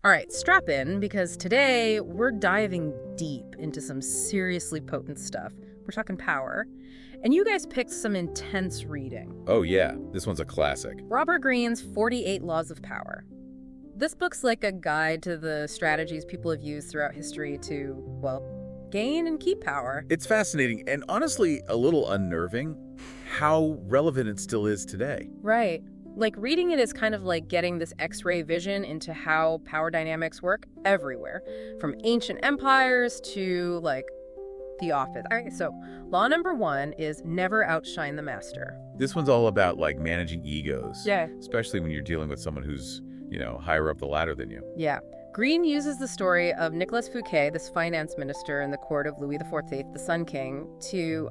All right, strap in, because today we're diving deep into some seriously potent stuff. We're talking power. And you guys picked some intense reading. Oh yeah, this one's a classic. Robert Greene's 48 Laws of Power. This book's like a guide to the strategies people have used throughout history to, well, gain and keep power. It's fascinating and honestly a little unnerving how relevant it still is today. Right. Like, reading it is kind of like getting this X-ray vision into how power dynamics work everywhere, from ancient empires to, like, The Office. All right, so law number 1 is never outshine the master. This one's all about, like, managing egos. Yeah. Especially when you're dealing with someone who's, higher up the ladder than you. Yeah. Greene uses the story of Nicolas Fouquet, this finance minister in the court of Louis XIV, the Sun King, to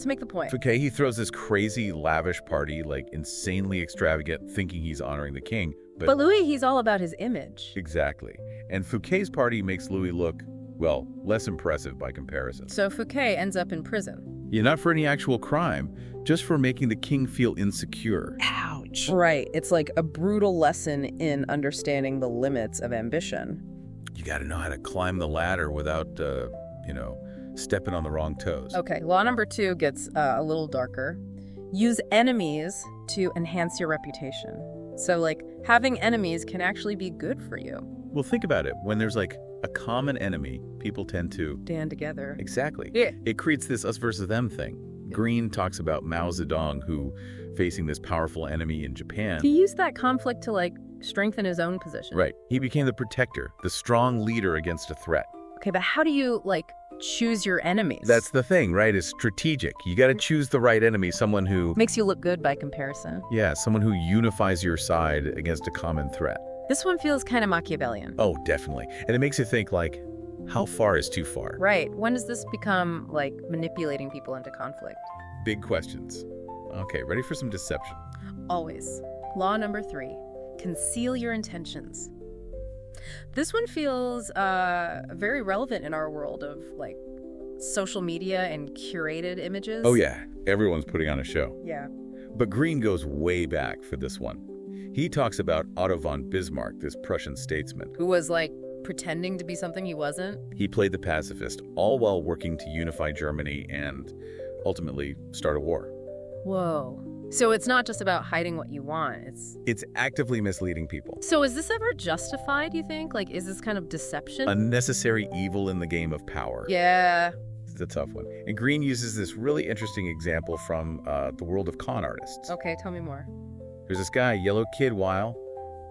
make the point. Fouquet, he throws this crazy, lavish party, like insanely extravagant, thinking he's honoring the king. But Louis, he's all about his image. Exactly. And Fouquet's party makes Louis look, well, less impressive by comparison. So Fouquet ends up in prison. Yeah, not for any actual crime, just for making the king feel insecure. Ouch. Right. It's like a brutal lesson in understanding the limits of ambition. You got to know how to climb the ladder without, stepping on the wrong toes. Okay, law number 2 gets a little darker. Use enemies to enhance your reputation. So, like, having enemies can actually be good for you. Well, think about it. When there's, like, a common enemy, people tend to stand together. Exactly. Yeah. It creates this us versus them thing. Greene talks about Mao Zedong, who, facing this powerful enemy in Japan. He used that conflict to, like, strengthen his own position. Right. He became the protector, the strong leader against a threat. Okay, but how do you, like, choose your enemies? That's the thing, right? It's strategic. You got to choose the right enemy, someone who makes you look good by comparison. Yeah, someone who unifies your side against a common threat. This one feels kind of Machiavellian. Oh, definitely. And it makes you think, like, how far is too far? Right. When does this become, like, manipulating people into conflict? Big questions. Okay, ready for some deception? Always. Law number 3, conceal your intentions. This one feels very relevant in our world of, like, social media and curated images. Oh, yeah. Everyone's putting on a show. Yeah. But Greene goes way back for this one. He talks about Otto von Bismarck, this Prussian statesman. Who was, like, pretending to be something he wasn't. He played the pacifist, all while working to unify Germany and ultimately start a war. Whoa. So it's not just about hiding what you want, It's actively misleading people. So is this ever justified, you think? Like, is this kind of deception? Unnecessary evil in the game of power. Yeah. It's a tough one. And Greene uses this really interesting example from the world of con artists. Okay, tell me more. There's this guy, Yellow Kid Weil,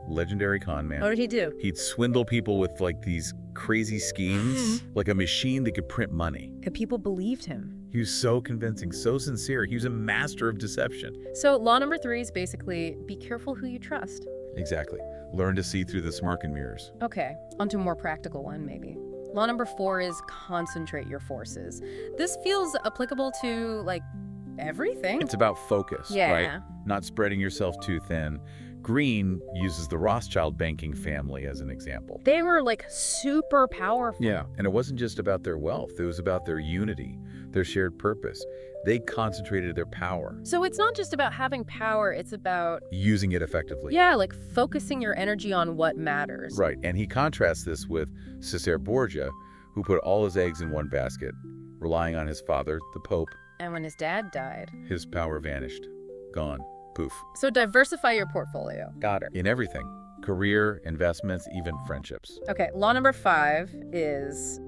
legendary con man. What did he do? He'd swindle people with, like, these crazy schemes, like a machine that could print money. And people believed him. He was so convincing, so sincere. He was a master of deception. So law number 3 is basically be careful who you trust. Exactly. Learn to see through the smoke and mirrors. Okay, onto a more practical one, maybe. Law number 4 is concentrate your forces. This feels applicable to, like, everything. It's about focus, Yeah. right? Not spreading yourself too thin. Greene uses the Rothschild banking family as an example. They were, like, super powerful. Yeah, and it wasn't just about their wealth. It was about their unity, their shared purpose. They concentrated their power. So it's not just about having power, it's about using it effectively. Yeah, like focusing your energy on what matters. Right, and he contrasts this with Cesare Borgia, who put all his eggs in one basket, relying on his father, the Pope. And when his dad died, his power vanished. Gone. Poof. So diversify your portfolio. Got her. In everything. Career, investments, even friendships. Okay, law number 5 is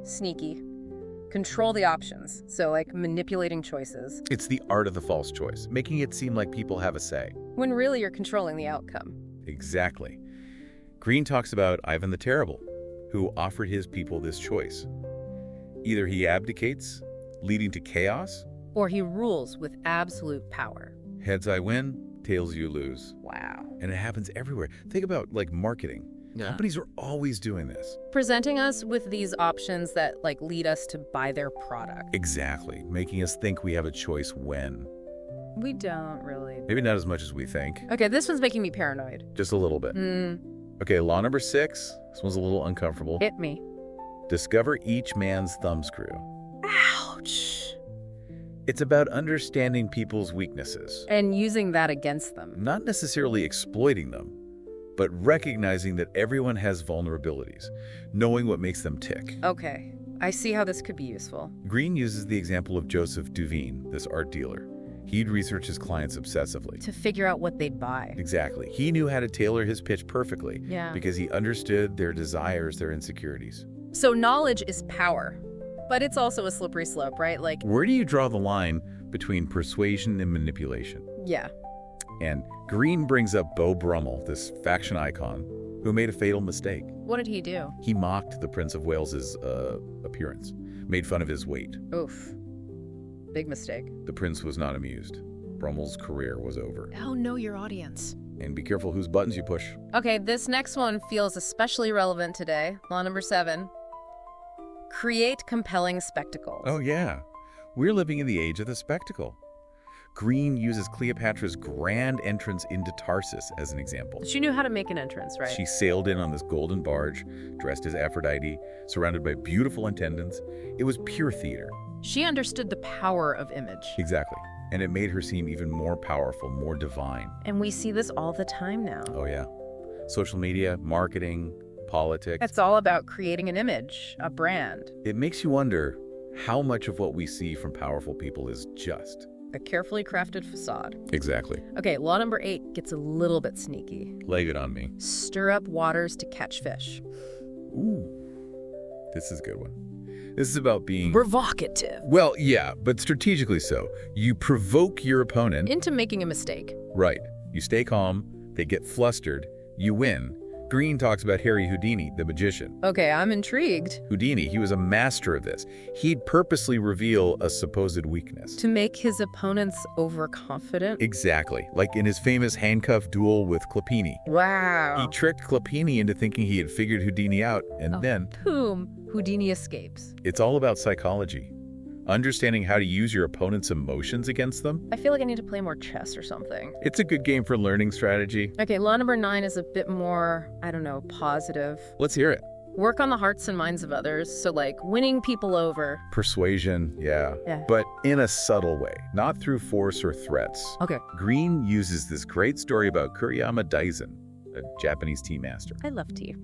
sneaky. Control the options. So, like, manipulating choices. It's the art of the false choice, making it seem like people have a say. When really you're controlling the outcome. Exactly. Greene talks about Ivan the Terrible, who offered his people this choice. Either he abdicates, leading to chaos, or he rules with absolute power. Heads I win, tails you lose. Wow. And it happens everywhere. Think about, like, marketing. Yeah. Companies are always doing this. Presenting us with these options that, like, lead us to buy their product. Exactly. Making us think we have a choice when. We don't really. Maybe not as much as we think. Okay, this one's making me paranoid. Just a little bit. Okay, law number 6. This one's a little uncomfortable. Hit me. Discover each man's thumbscrew. Ouch. It's about understanding people's weaknesses. And using that against them. Not necessarily exploiting them, but recognizing that everyone has vulnerabilities, knowing what makes them tick. Okay, I see how this could be useful. Greene uses the example of Joseph Duveen, this art dealer. He'd research his clients obsessively. To figure out what they'd buy. Exactly. He knew how to tailor his pitch perfectly. Yeah. Because he understood their desires, their insecurities. So knowledge is power, but it's also a slippery slope, right? Like, where do you draw the line between persuasion and manipulation? yeah. And Greene brings up Beau Brummel, this faction icon, who made a fatal mistake. What did he do? He mocked the Prince of Wales's appearance, made fun of his weight. Oof. Big mistake. The prince was not amused. Brummel's career was over. Oh, know your audience. And be careful whose buttons you push. Okay, this next one feels especially relevant today. Law number 7. Create compelling spectacles. Oh, yeah. We're living in the age of the spectacle. Greene uses Cleopatra's grand entrance into Tarsus as an example. She knew how to make an entrance, right? She sailed in on this golden barge, dressed as Aphrodite, surrounded by beautiful attendants. It was pure theater. She understood the power of image. Exactly. And it made her seem even more powerful, more divine. And we see this all the time now. Oh, yeah. Social media, marketing, politics. It's all about creating an image, a brand. It makes you wonder how much of what we see from powerful people is just a carefully crafted facade. Exactly. Okay, law number 8 gets a little bit sneaky. Lay it on me. Stir up waters to catch fish. Ooh, this is a good one. This is about being provocative. Well, yeah, but strategically so. You provoke your opponent into making a mistake. Right. You stay calm, they get flustered, you win. Greene talks about Harry Houdini, the magician. Okay, I'm intrigued. Houdini, he was a master of this. He'd purposely reveal a supposed weakness. To make his opponents overconfident? Exactly. Like in his famous handcuff duel with Clopini. Wow. He tricked Clopini into thinking he had figured Houdini out, and then boom, Houdini escapes. It's all about psychology. Understanding how to use your opponent's emotions against them. I feel like I need to play more chess or something. It's a good game for learning strategy. Okay, law number 9 is a bit more, I don't know, positive. Let's hear it. Work on the hearts and minds of others, so like winning people over. Persuasion, yeah. But in a subtle way, not through force or threats. Okay. Greene uses this great story about Kuriyama Daisen, a Japanese tea master. I love tea.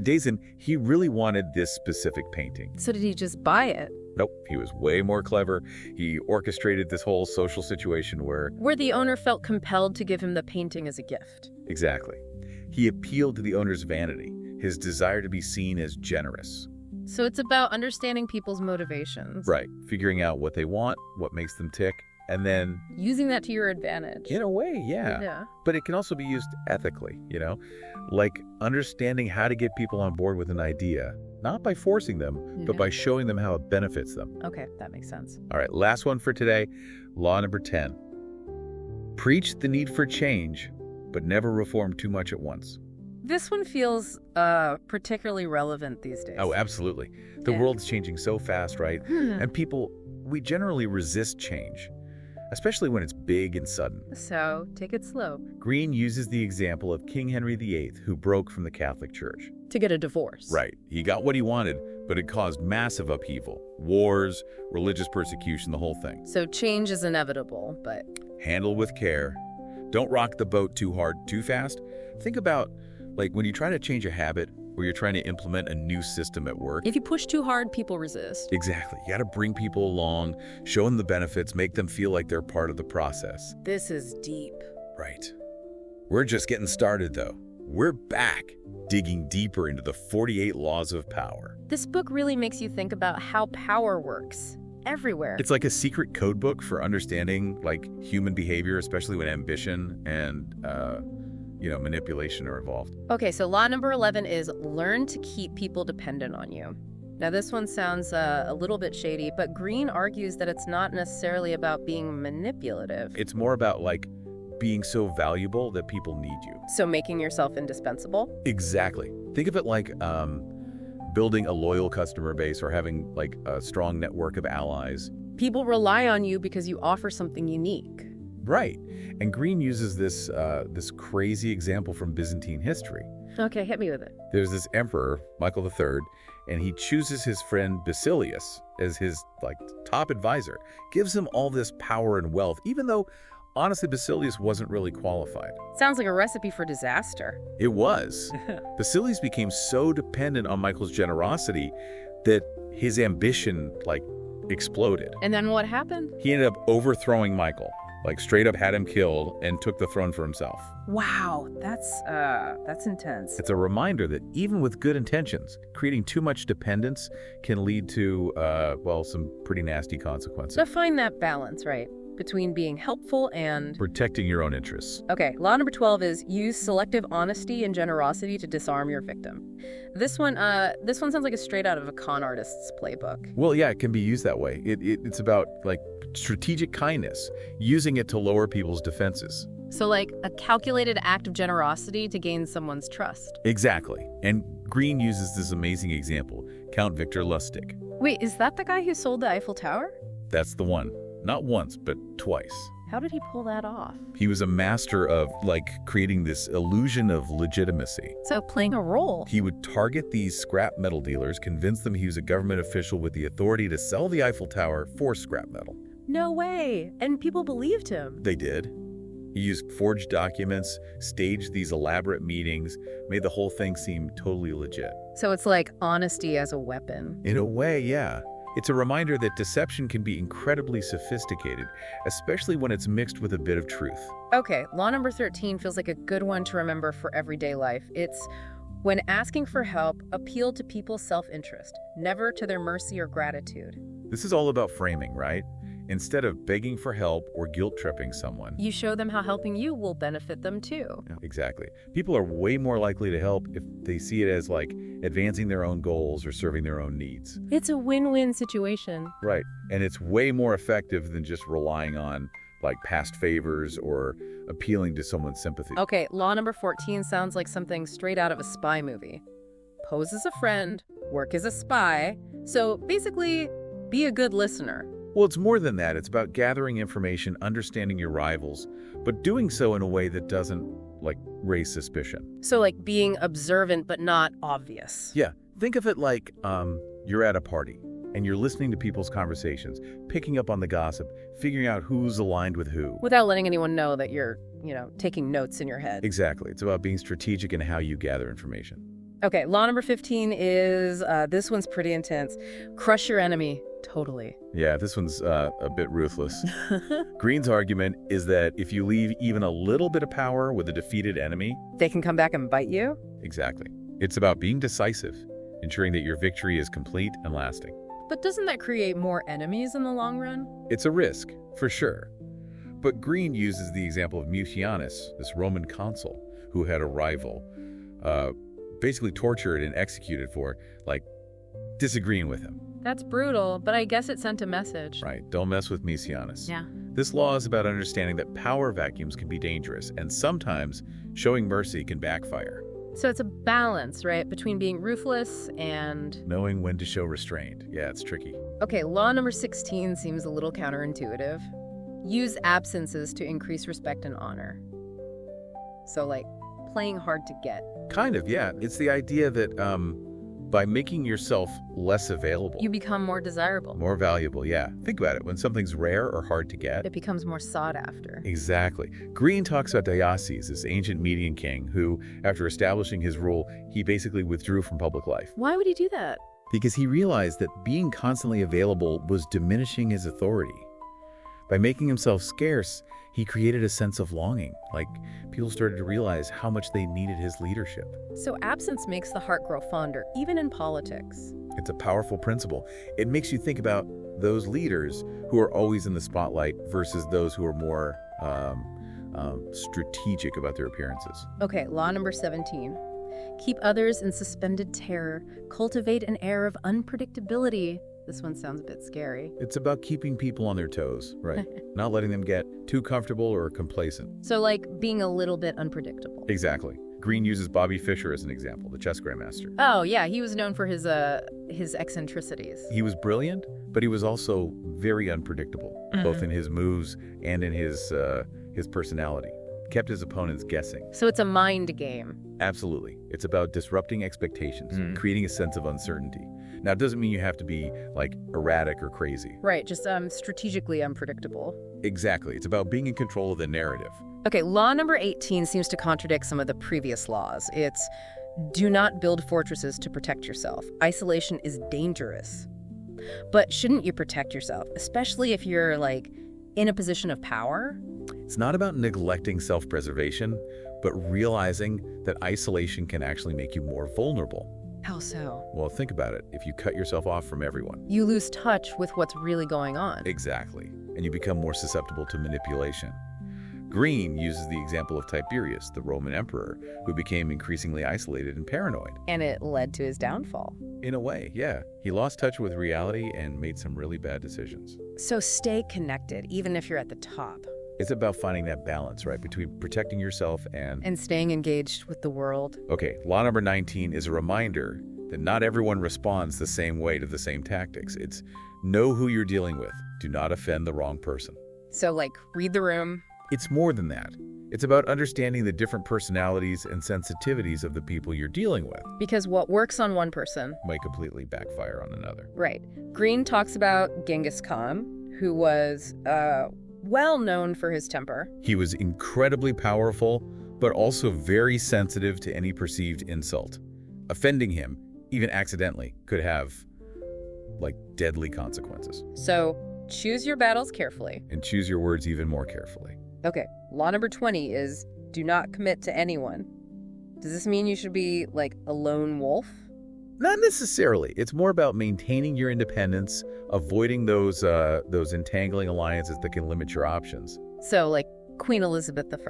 Daisen, he really wanted this specific painting. So did he just buy it? Nope, he was way more clever. He orchestrated this whole social situation where the owner felt compelled to give him the painting as a gift. Exactly. He appealed to the owner's vanity, his desire to be seen as generous. So it's about understanding people's motivations. Right, figuring out what they want, what makes them tick, and then using that to your advantage. In a way, yeah. But it can also be used ethically, like understanding how to get people on board with an idea, not by forcing them, but by showing them how it benefits them. Okay, that makes sense. All right, last one for today, law number 10. Preach the need for change, but never reform too much at once. This one feels particularly relevant these days. Oh, absolutely. The world's changing so fast, right? And people, we generally resist change, especially when it's big and sudden. So, take it slow. Greene uses the example of King Henry VIII, who broke from the Catholic Church. To get a divorce. Right. He got what he wanted, but it caused massive upheaval. Wars, religious persecution, the whole thing. So change is inevitable, but handle with care. Don't rock the boat too hard, too fast. Think about, like, when you try to change a habit or you're trying to implement a new system at work. If you push too hard, people resist. Exactly. You got to bring people along, show them the benefits, make them feel like they're part of the process. This is deep. Right. We're just getting started, though. We're back, digging deeper into the 48 laws of power. This book really makes you think about how power works everywhere. It's like a secret code book for understanding, like, human behavior, especially when ambition and, manipulation are involved. Okay, so law number 11 is learn to keep people dependent on you. Now, this one sounds a little bit shady, but Greene argues that it's not necessarily about being manipulative. It's more about, like, being so valuable that people need you. So making yourself indispensable? Exactly. Think of it like building a loyal customer base or having, like, a strong network of allies. People rely on you because you offer something unique. Right. And Greene uses this crazy example from Byzantine history. Okay, hit me with it. There's this emperor, Michael III, and he chooses his friend Basilius as his, like, top advisor. Gives him all this power and wealth, even though honestly, Basilius wasn't really qualified. Sounds like a recipe for disaster. It was. Basilius became so dependent on Michael's generosity that his ambition, exploded. And then what happened? He ended up overthrowing Michael, straight up had him killed and took the throne for himself. Wow, that's intense. It's a reminder that even with good intentions, creating too much dependence can lead to, some pretty nasty consequences. So find that balance, right, between being helpful and protecting your own interests. Okay, law number 12 is use selective honesty and generosity to disarm your victim. This one sounds like a straight out of a con artist's playbook. Well, yeah, it can be used that way. It's about, strategic kindness, using it to lower people's defenses. So a calculated act of generosity to gain someone's trust. Exactly. And Greene uses this amazing example, Count Victor Lustig. Wait, is that the guy who sold the Eiffel Tower? That's the one. Not once, but twice. How did he pull that off? He was a master of, creating this illusion of legitimacy. So playing a role. He would target these scrap metal dealers, convince them he was a government official with the authority to sell the Eiffel Tower for scrap metal. No way. And people believed him. They did. He used forged documents, staged these elaborate meetings, made the whole thing seem totally legit. So it's like honesty as a weapon. In a way, yeah. It's a reminder that deception can be incredibly sophisticated, especially when it's mixed with a bit of truth. Okay, law number 13 feels like a good one to remember for everyday life. It's when asking for help, appeal to people's self-interest, never to their mercy or gratitude. This is all about framing, right? Instead of begging for help or guilt-tripping someone, you show them how helping you will benefit them too. Exactly. People are way more likely to help if they see it as advancing their own goals or serving their own needs. It's a win-win situation. Right. And it's way more effective than just relying on past favors or appealing to someone's sympathy. Okay, law number 14 sounds like something straight out of a spy movie. Pose as a friend, work as a spy. So basically, be a good listener. Well, it's more than that. It's about gathering information, understanding your rivals, but doing so in a way that doesn't, raise suspicion. So, being observant but not obvious. Yeah. Think of it like you're at a party, and you're listening to people's conversations, picking up on the gossip, figuring out who's aligned with who. Without letting anyone know that you're, taking notes in your head. Exactly. It's about being strategic in how you gather information. Okay, law number 15 is, this one's pretty intense. Crush your enemy. Totally. Yeah, this one's a bit ruthless. Greene's argument is that if you leave even a little bit of power with a defeated enemy, they can come back and bite you? Exactly. It's about being decisive, ensuring that your victory is complete and lasting. But doesn't that create more enemies in the long run? It's a risk, for sure. But Greene uses the example of Mucianus, this Roman consul who had a rival, basically tortured and executed for, disagreeing with him. That's brutal, but I guess it sent a message. Right. Don't mess with Mucianus. Yeah. This law is about understanding that power vacuums can be dangerous, and sometimes showing mercy can backfire. So it's a balance, right, between being ruthless and knowing when to show restraint. Yeah, it's tricky. Okay, law number 16 seems a little counterintuitive. Use absences to increase respect and honor. So, playing hard to get. Kind of, yeah. It's the idea that by making yourself less available, you become more desirable. More valuable, yeah. Think about it. When something's rare or hard to get, it becomes more sought after. Exactly. Greene talks about Diocles, this ancient Median king who, after establishing his rule, he basically withdrew from public life. Why would he do that? Because he realized that being constantly available was diminishing his authority. By making himself scarce, he created a sense of longing. People started to realize how much they needed his leadership. So absence makes the heart grow fonder, even in politics. It's a powerful principle. It makes you think about those leaders who are always in the spotlight versus those who are more strategic about their appearances. Okay, law number 17. Keep others in suspended terror. Cultivate an air of unpredictability. This one sounds a bit scary. It's about keeping people on their toes, right? Not letting them get too comfortable or complacent. So being a little bit unpredictable. Exactly. Greene uses Bobby Fischer as an example, the chess grandmaster. Oh, yeah, he was known for his eccentricities. He was brilliant, but he was also very unpredictable, both in his moves and in his personality. kept his opponents guessing. So it's a mind game. Absolutely. It's about disrupting expectations, creating a sense of uncertainty. Now, it doesn't mean you have to be, like, erratic or crazy. Right, just strategically unpredictable. Exactly. It's about being in control of the narrative. Okay, law number 18 seems to contradict some of the previous laws. It's do not build fortresses to protect yourself. Isolation is dangerous. But shouldn't you protect yourself, especially if you're, like, in a position of power? It's not about neglecting self-preservation, but realizing that isolation can actually make you more vulnerable. How so? Well, think about it. If you cut yourself off from everyone. You lose touch with what's really going on. Exactly. And you become more susceptible to manipulation. Greene uses the example of Tiberius, the Roman emperor, who became increasingly isolated and paranoid. And it led to his downfall. In a way, yeah. He lost touch with reality and made some really bad decisions. So stay connected, even if you're at the top. It's about finding that balance, right, between protecting yourself and staying engaged with the world. Okay, law number 19 is a reminder that not everyone responds the same way to the same tactics. It's know who you're dealing with. Do not offend the wrong person. So, like, read the room. It's more than that. It's about understanding the different personalities and sensitivities of the people you're dealing with. Because what works on one person Might completely backfire on another. Right. Greene talks about Genghis Khan, who was well known for his temper. He was incredibly powerful, but also very sensitive to any perceived insult. Offending him, even accidentally, could have, like, deadly consequences. So choose your battles carefully. And choose your words even more carefully. Okay, law number 20 is do not commit to anyone. Does this mean you should be, like, a lone wolf? Not necessarily. It's more about maintaining your independence, avoiding those entangling alliances that can limit your options. So, like, Queen Elizabeth I.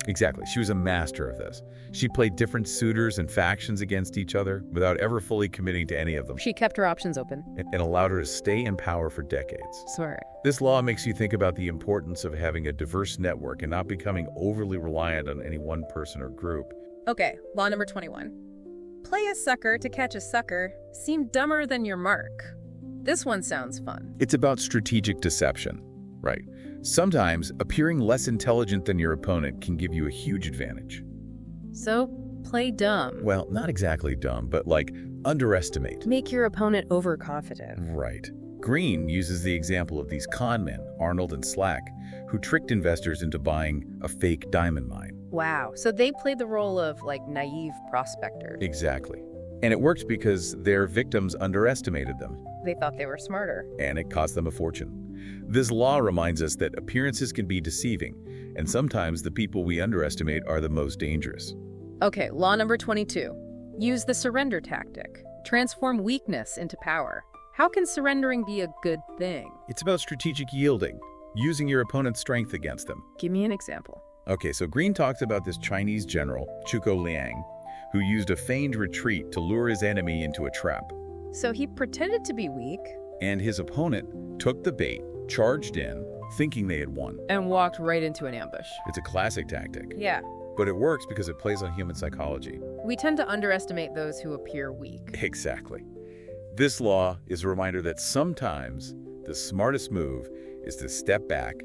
Exactly. She was a master of this. She played different suitors and factions against each other without ever fully committing to any of them. She kept her options open. And allowed her to stay in power for decades. Sorry. This law makes you think about the importance of having a diverse network and not becoming overly reliant on any one person or group. Okay, law number 21. Play a sucker to catch a sucker. Seem dumber than your mark. This one sounds fun. It's about strategic deception, right? Sometimes appearing less intelligent than your opponent can give you a huge advantage. So, play dumb. Well, not exactly dumb, but like underestimate. Make your opponent overconfident. Right. Greene uses the example of these con men, Arnold and Slack, who tricked investors into buying a fake diamond mine. Wow. So they played the role of, like, naive prospectors. Exactly. And it worked because their victims underestimated them. They thought they were smarter. And it cost them a fortune. This law reminds us that appearances can be deceiving, and sometimes the people we underestimate are the most dangerous. Okay, law number 22. Use the surrender tactic. Transform weakness into power. How can surrendering be a good thing? It's about strategic yielding, using your opponent's strength against them. Give me an example. Okay, so Greene talks about this Chinese general, Zhuge Liang, who used a feigned retreat to lure his enemy into a trap. So he pretended to be weak. And his opponent took the bait, charged in, thinking they had won. And walked right into an ambush. It's a classic tactic. Yeah. But it works because it plays on human psychology. We tend to underestimate those who appear weak. Exactly. This law is a reminder that sometimes the smartest move is to step back,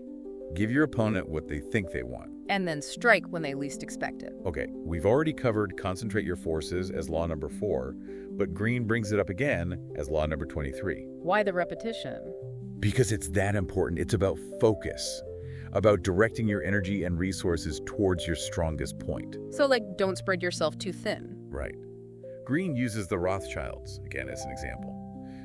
give your opponent what they think they want. And then strike when they least expect it. Okay, we've already covered concentrate your forces as law number 4, but Greene brings it up again as law number 23. Why the repetition? Because it's that important. It's about focus, about directing your energy and resources towards your strongest point. So, like, don't spread yourself too thin. Right. Greene uses the Rothschilds, again, as an example.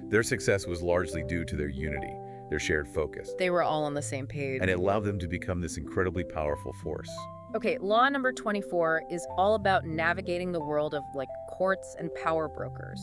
Their success was largely due to their unity, their shared focus. They were all on the same page. And it allowed them to become this incredibly powerful force. Okay, law number 24 is all about navigating the world of, like, courts and power brokers.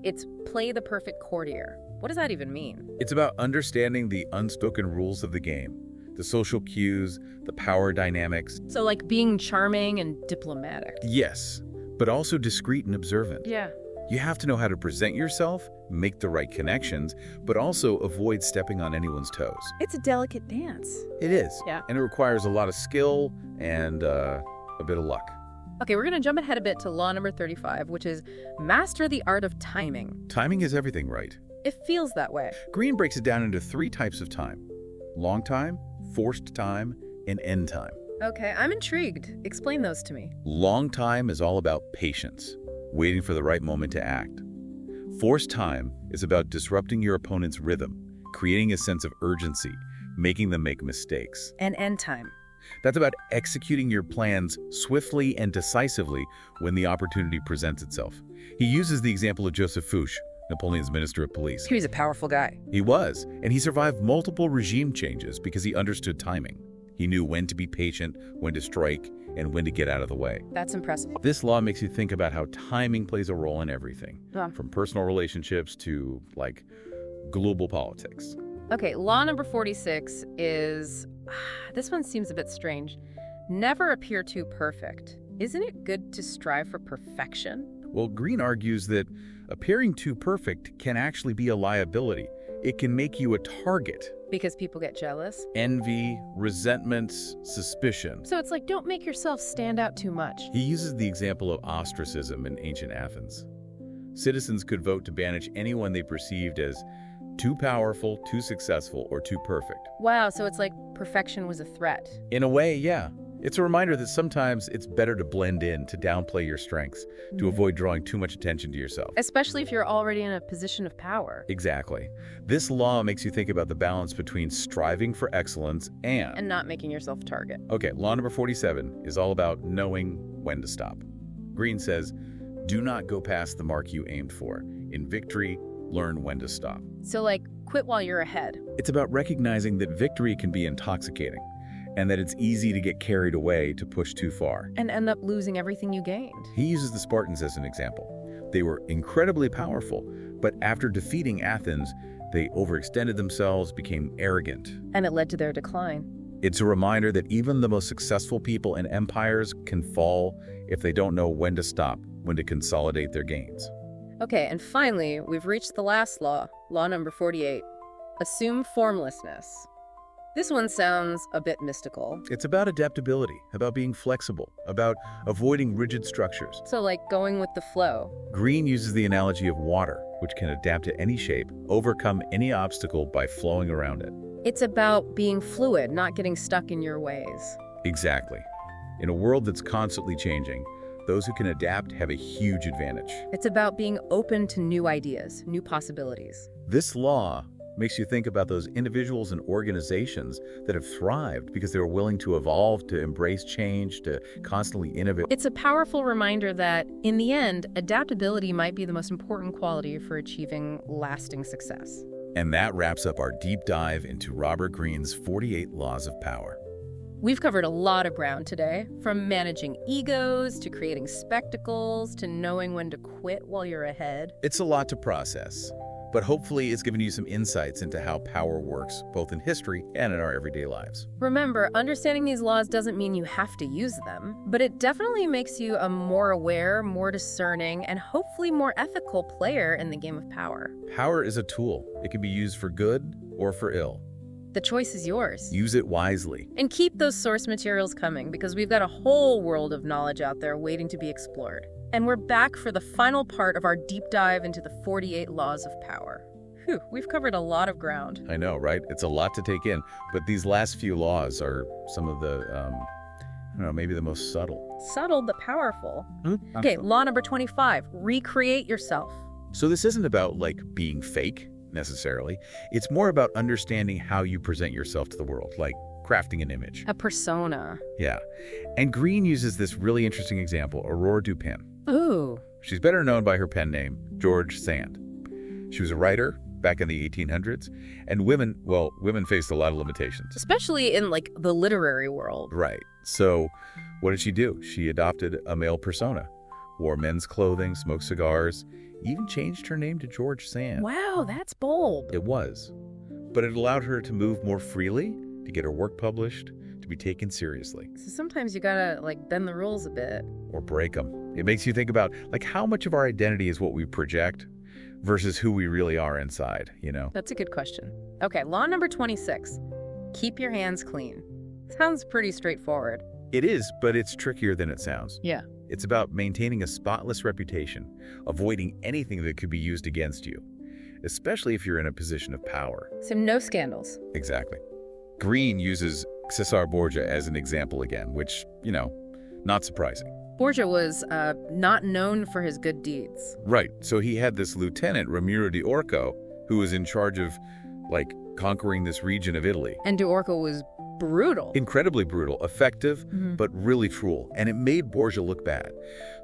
It's play the perfect courtier. What does that even mean? It's about understanding the unspoken rules of the game, the social cues, the power dynamics. So, like, being charming and diplomatic. Yes, but also discreet and observant. Yeah. You have to know how to present yourself, make the right connections, but also avoid stepping on anyone's toes. It's a delicate dance. It is. Yeah. And it requires a lot of skill and a bit of luck. Okay, we're going to jump ahead a bit to law number 35, which is master the art of timing. Timing is everything, right? It feels that way. Greene breaks it down into 3 types of time: long time, forced time, and end time. Okay, I'm intrigued. Explain those to me. Long time is all about patience, waiting for the right moment to act. Forced time is about disrupting your opponent's rhythm, creating a sense of urgency, making them make mistakes. And end time. That's about executing your plans swiftly and decisively when the opportunity presents itself. He uses the example of Joseph Fouché, Napoleon's minister of police. He was a powerful guy. He was, and he survived multiple regime changes because he understood timing. He knew when to be patient, when to strike, and when to get out of the way. That's impressive. This law makes you think about how timing plays a role in everything, Yeah. from personal relationships to, global politics. Okay, law number 46 is... this one seems a bit strange. Never appear too perfect. Isn't it good to strive for perfection? Well, Greene argues that appearing too perfect can actually be a liability. It can make you a target. Because people get jealous? Envy, resentment, suspicion. So it's like, don't make yourself stand out too much. He uses the example of ostracism in ancient Athens. Citizens could vote to banish anyone they perceived as too powerful, too successful, or too perfect. Wow, so it's like perfection was a threat. In a way, yeah. It's a reminder that sometimes it's better to blend in, to downplay your strengths, to avoid drawing too much attention to yourself. Especially if you're already in a position of power. Exactly. This law makes you think about the balance between striving for excellence and not making yourself a target. Okay, law number 47 is all about knowing when to stop. Greene says, do not go past the mark you aimed for. In victory, learn when to stop. So quit while you're ahead. It's about recognizing that victory can be intoxicating, and that it's easy to get carried away, to push too far. And end up losing everything you gained. He uses the Spartans as an example. They were incredibly powerful, but after defeating Athens, they overextended themselves, became arrogant. And it led to their decline. It's a reminder that even the most successful people and empires can fall if they don't know when to stop, when to consolidate their gains. Okay, and finally, we've reached the last law, law number 48. Assume formlessness. This one sounds a bit mystical. It's about adaptability, about being flexible, about avoiding rigid structures. So going with the flow. Greene uses the analogy of water, which can adapt to any shape, overcome any obstacle by flowing around it. It's about being fluid, not getting stuck in your ways. Exactly. In a world that's constantly changing, those who can adapt have a huge advantage. It's about being open to new ideas, new possibilities. This law makes you think about those individuals and organizations that have thrived because they were willing to evolve, to embrace change, to constantly innovate. It's a powerful reminder that, in the end, adaptability might be the most important quality for achieving lasting success. And that wraps up our deep dive into Robert Greene's 48 Laws of Power. We've covered a lot of ground today, from managing egos to creating spectacles to knowing when to quit while you're ahead. It's a lot to process, but hopefully it's given you some insights into how power works, both in history and in our everyday lives. Remember, understanding these laws doesn't mean you have to use them, but it definitely makes you a more aware, more discerning, and hopefully more ethical player in the game of power. Power is a tool. It can be used for good or for ill. The choice is yours. Use it wisely. And keep those source materials coming, because we've got a whole world of knowledge out there waiting to be explored. And we're back for the final part of our deep dive into the 48 Laws of Power. Whew, we've covered a lot of ground. I know, right? It's a lot to take in, but these last few laws are some of the, maybe the most subtle. Subtle but powerful. Okay, law number 25, recreate yourself. So this isn't about, being fake, necessarily. It's more about understanding how you present yourself to the world, like crafting an image. A persona. Yeah. And Greene uses this really interesting example, Aurore Dupin. Ooh. She's better known by her pen name, George Sand. She was a writer back in the 1800s, and women faced a lot of limitations. Especially in, the literary world. Right. So what did she do? She adopted a male persona, wore men's clothing, smoked cigars, even changed her name to George Sand. Wow, that's bold. It was. But it allowed her to move more freely, to get her work published, to be taken seriously. So sometimes you gotta, bend the rules a bit. Or break them. It makes you think about, how much of our identity is what we project versus who we really are inside, That's a good question. Okay, law number 26. Keep your hands clean. Sounds pretty straightforward. It is, but it's trickier than it sounds. Yeah. It's about maintaining a spotless reputation, avoiding anything that could be used against you, especially if you're in a position of power. So no scandals. Exactly. Greene uses Cesar Borgia as an example again, which, not surprising. Borgia was not known for his good deeds. Right. So he had this lieutenant, Ramiro de Orco, who was in charge of, conquering this region of Italy. And de Orco was brutal. Incredibly brutal, effective, but really cruel. And it made Borgia look bad.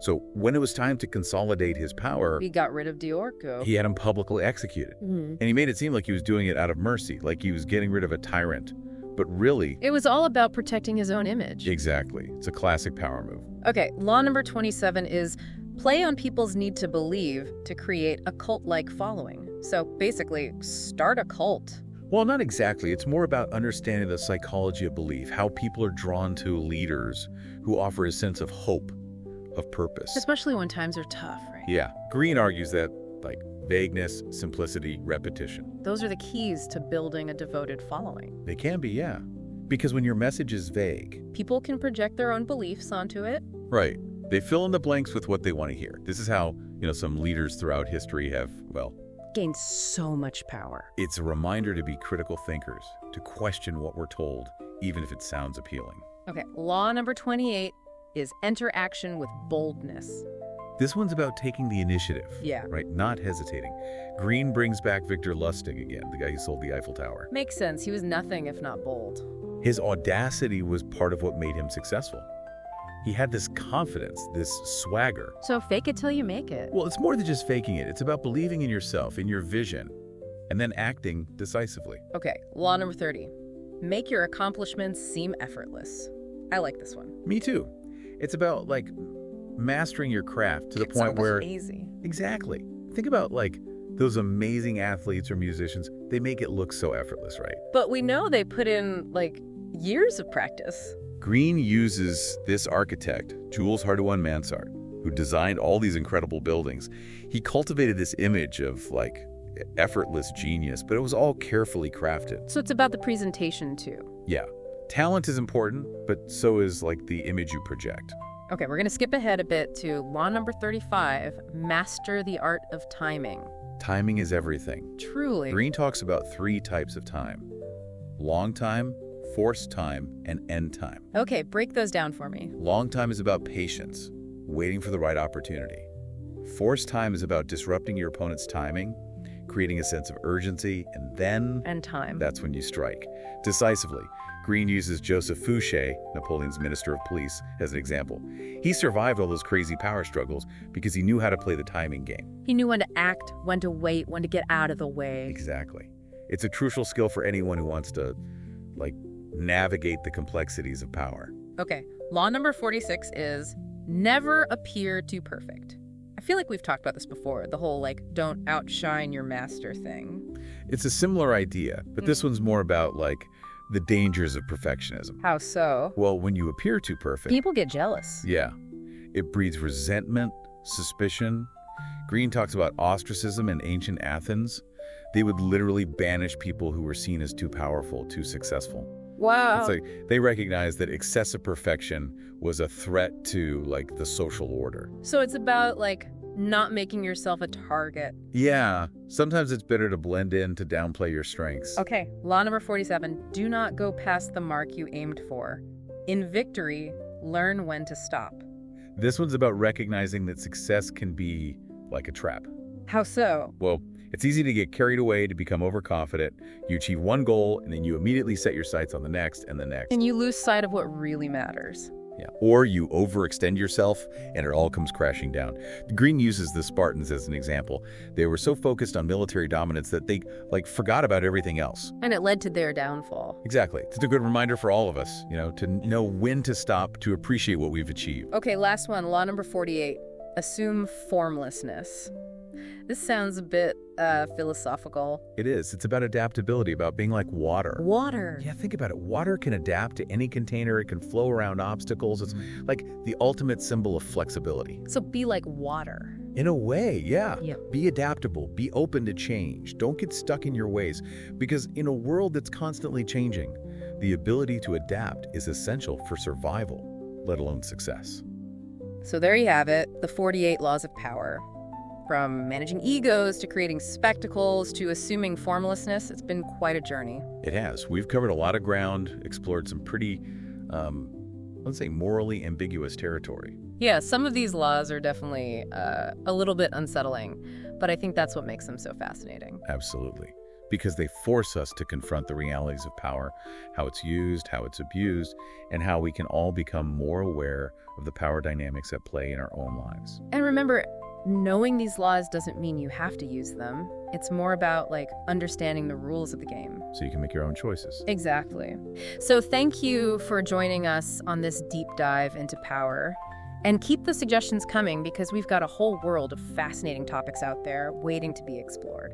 So when it was time to consolidate his power, He got rid of de Orco. he had him publicly executed. And he made it seem like he was doing it out of mercy, like he was getting rid of a tyrant. But really, It was all about protecting his own image. exactly. It's a classic power move. Okay, law number 27 is play on people's need to believe to create a cult-like following. So basically, start a cult. Well, not exactly. It's more about understanding the psychology of belief, how people are drawn to leaders who offer a sense of hope, of purpose. Especially when times are tough, right? Yeah. Greene argues that, vagueness, simplicity, repetition. Those are the keys to building a devoted following. They can be, yeah. Because when your message is vague, People can project their own beliefs onto it. right, they fill in the blanks with what they want to hear. This is how, some leaders throughout history have, Gained so much power. it's a reminder to be critical thinkers, to question what we're told, even if it sounds appealing. Okay, law number 28 is enter action with boldness. This one's about taking the initiative. Yeah. Right, not hesitating. Greene brings back Victor Lustig again, the guy who sold the Eiffel Tower. Makes sense. He was nothing if not bold. His audacity was part of what made him successful. He had this confidence, this swagger. So fake it till you make it. Well, it's more than just faking it. It's about believing in yourself, in your vision, and then acting decisively. Okay, law number 30. Make your accomplishments seem effortless. I like this one. Me too. It's about, mastering your craft to the It's point almost where... easy. Exactly. Think about, those amazing athletes or musicians. They make it look so effortless, right? But we know they put in, years of practice. Greene uses this architect, Jules Hardouin-Mansart, who designed all these incredible buildings. He cultivated this image of, effortless genius, but it was all carefully crafted. So it's about the presentation, too. Yeah. Talent is important, but so is, the image you project. Okay, we're going to skip ahead a bit to law number 35, master the art of timing. Timing is everything. Truly. Greene talks about 3 types of time: long time, forced time, and end time. Okay, break those down for me. Long time is about patience, waiting for the right opportunity. Forced time is about disrupting your opponent's timing, creating a sense of urgency, and then... And time. That's when you strike. Decisively. Greene uses Joseph Fouché, Napoleon's Minister of Police, as an example. He survived all those crazy power struggles because he knew how to play the timing game. He knew when to act, when to wait, when to get out of the way. Exactly. It's a crucial skill for anyone who wants to, navigate the complexities of power. Okay, law number 46 is never appear too perfect. I feel like we've talked about this before, the whole, don't outshine your master thing. It's a similar idea, but this one's more about, the dangers of perfectionism. How so? Well, when you appear too perfect... People get jealous. Yeah. It breeds resentment, suspicion. Greene talks about ostracism in ancient Athens. They would literally banish people who were seen as too powerful, too successful. Wow. It's they recognized that excessive perfection was a threat to, the social order. So it's about, not making yourself a target. Yeah. Sometimes it's better to blend in, to downplay your strengths. Okay, law number 47, do not go past the mark you aimed for. In victory, learn when to stop. This one's about recognizing that success can be like a trap. How so? Well, it's easy to get carried away, to become overconfident. You achieve one goal, and then you immediately set your sights on the next and the next. And you lose sight of what really matters. Yeah. Or you overextend yourself, and it all comes crashing down. Greene uses the Spartans as an example. They were so focused on military dominance that they, forgot about everything else. And it led to their downfall. Exactly. It's a good reminder for all of us, to know when to stop, to appreciate what we've achieved. Okay, last one, law number 48, assume formlessness. This sounds a bit philosophical. It is. It's about adaptability, about being like water. Water. Yeah, think about it. Water can adapt to any container. It can flow around obstacles. It's like the ultimate symbol of flexibility. So be like water. In a way, yeah. Yep. Be adaptable. Be open to change. Don't get stuck in your ways. Because in a world that's constantly changing, the ability to adapt is essential for survival, let alone success. So there you have it, the 48 laws of power. From managing egos to creating spectacles to assuming formlessness, it's been quite a journey. It has. We've covered a lot of ground, explored some pretty, let's say, morally ambiguous territory. Yeah, some of these laws are definitely a little bit unsettling, but I think that's what makes them so fascinating. Absolutely. Because they force us to confront the realities of power, how it's used, how it's abused, and how we can all become more aware of the power dynamics at play in our own lives. And remember, knowing these laws doesn't mean you have to use them. It's more about, like, understanding the rules of the game. So you can make your own choices. Exactly. So thank you for joining us on this deep dive into power. And keep the suggestions coming because we've got a whole world of fascinating topics out there waiting to be explored.